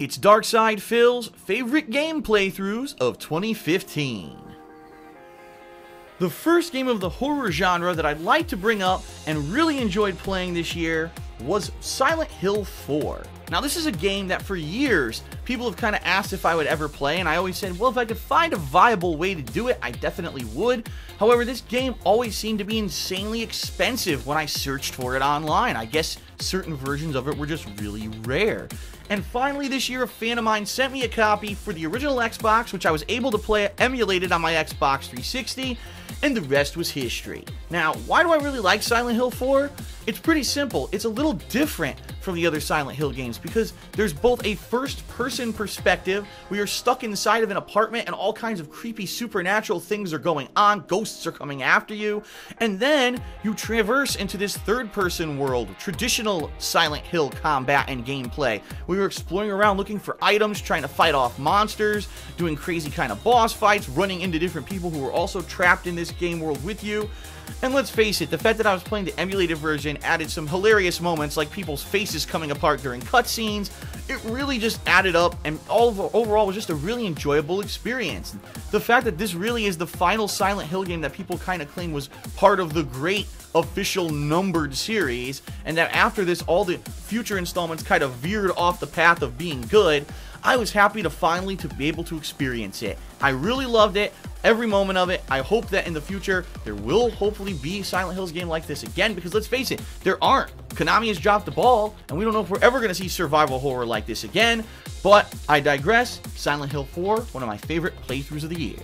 It's Darkside Phil's favorite game playthroughs of 2015. The first game of the horror genre that I'd like to bring up and really enjoyed playing this year was Silent Hill 4. Now this is a game that for years people have kind of asked if I would ever play, and I always said, well, if I could find a viable way to do it, I definitely would. However, this game always seemed to be insanely expensive when I searched for it online. I guess certain versions of it were just really rare. And finally this year, a fan of mine sent me a copy for the original Xbox, which I was able to play emulated on my Xbox 360, and the rest was history. Now, why do I really like Silent Hill 4? It's pretty simple. It's a little different from the other Silent Hill games because there's both a first-person perspective where you're stuck inside of an apartment and all kinds of creepy supernatural things are going on, ghosts are coming after you, and then you traverse into this third-person world, traditional Silent Hill combat and gameplay, where you're exploring around looking for items, trying to fight off monsters, doing crazy kind of boss fights, running into different people who are also trapped in this game world with you. And let's face it, the fact that I was playing the emulated version added some hilarious moments like people's faces coming apart during cutscenes. It really just added up, and overall was just a really enjoyable experience. The fact that this really is the final Silent Hill game that people kind of claim was part of the great official numbered series, and that after this all the future installments kind of veered off the path of being good, I was happy to finally be able to experience it. I really loved it, every moment of it. I hope that in the future there will hopefully be Silent Hills game like this again, because let's face it, there aren't. Konami has dropped the ball, and we don't know if we're ever going to see survival horror like this again, but I digress. Silent Hill 4, one of my favorite playthroughs of the year.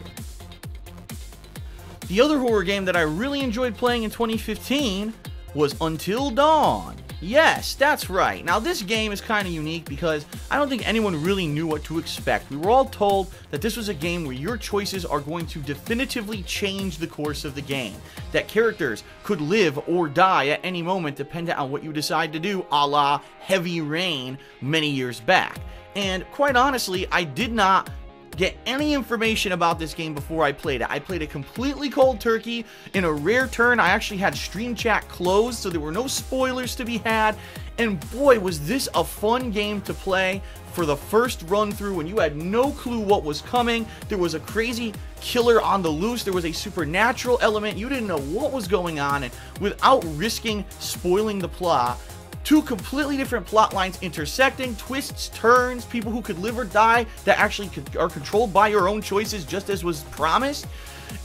The other horror game that I really enjoyed playing in 2015 was Until Dawn. Yes, that's right. Now this game is kind of unique because I don't think anyone really knew what to expect. We were all told that this was a game where your choices are going to definitively change the course of the game. That characters could live or die at any moment depending on what you decide to do, a la Heavy Rain many years back. And quite honestly, I did not get any information about this game before I played it. I played it completely cold turkey. In a rare turn, I actually had Stream Chat closed, so there were no spoilers to be had. And boy, was this a fun game to play for the first run through when you had no clue what was coming. There was a crazy killer on the loose. There was a supernatural element. You didn't know what was going on, and without risking spoiling the plot, two completely different plot lines intersecting, twists, turns, people who could live or die that actually are controlled by your own choices just as was promised.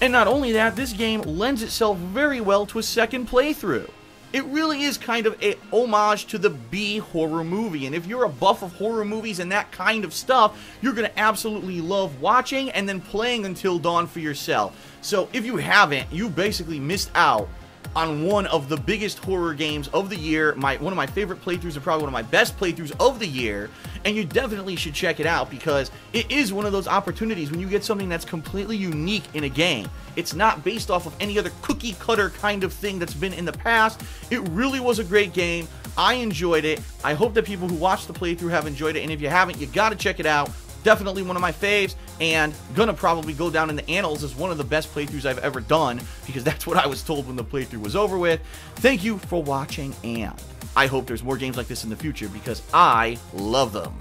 And not only that, this game lends itself very well to a second playthrough. It really is kind of a homage to the B horror movie, and if you're a buff of horror movies and that kind of stuff, you're going to absolutely love watching and then playing Until Dawn for yourself. So if you haven't, you basically missed out on one of the biggest horror games of the year, one of my favorite playthroughs and probably one of my best playthroughs of the year, and you definitely should check it out because it is one of those opportunities when you get something that's completely unique in a game. It's not based off of any other cookie cutter kind of thing that's been in the past. It really was a great game. I enjoyed it. I hope that people who watched the playthrough have enjoyed it, and if you haven't, you gotta check it out. Definitely one of my faves, and gonna probably go down in the annals as one of the best playthroughs I've ever done, because that's what I was told when the playthrough was over with. Thank you for watching, and I hope there's more games like this in the future, because I love them.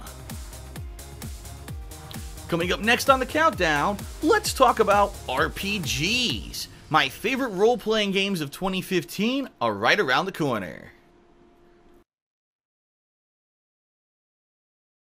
Coming up next on the countdown, let's talk about RPGs. My favorite role-playing games of 2015 are right around the corner.